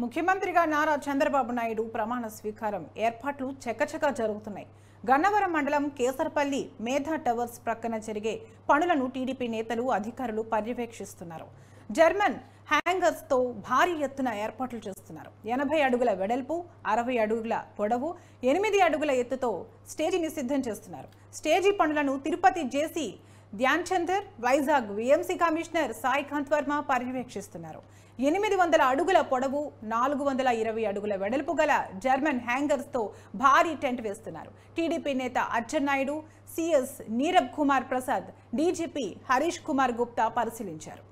ముఖ్యమంత్రిగా నారా చంద్రబాబు నాయుడు ప్రమాణ స్వీకారం ఏర్పాట్లు చకచకా జరుగుతున్నాయి. గన్నవరం మండలం కేసరపల్లి మేధా టవర్స్ ప్రక్కన జరిగే పనులను టీడీపీ నేతలు అధికారులు పర్యవేక్షిస్తున్నారు. జర్మన్ హ్యాంగర్స్ తో భారీ ఎత్తున ఏర్పాట్లు చేస్తున్నారు. 80 అడుగుల వెడల్పు, 60 అడుగుల పొడవు, 8 అడుగుల ఎత్తుతో స్టేజీని సిద్ధం చేస్తున్నారు. స్టేజీ పనులను తిరుపతి జేసీ ధ్యాన్ చందర్, వైజాగ్ వీఎంసీ కమిషనర్ సాయికాంత్ వర్మ పర్యవేక్షిస్తున్నారు. 800 అడుగుల పొడవు, 420 అడుగుల వెడల్పు గల జర్మన్ హ్యాంగర్స్ తో భారీ టెంట్ వేస్తున్నారు. టీడీపీ నేత అచ్చెన్నాయుడు, సిఎస్ నీరబ్ కుమార్ ప్రసాద్, డీజీపీ హరీష్ కుమార్ గుప్తా పరిశీలించారు.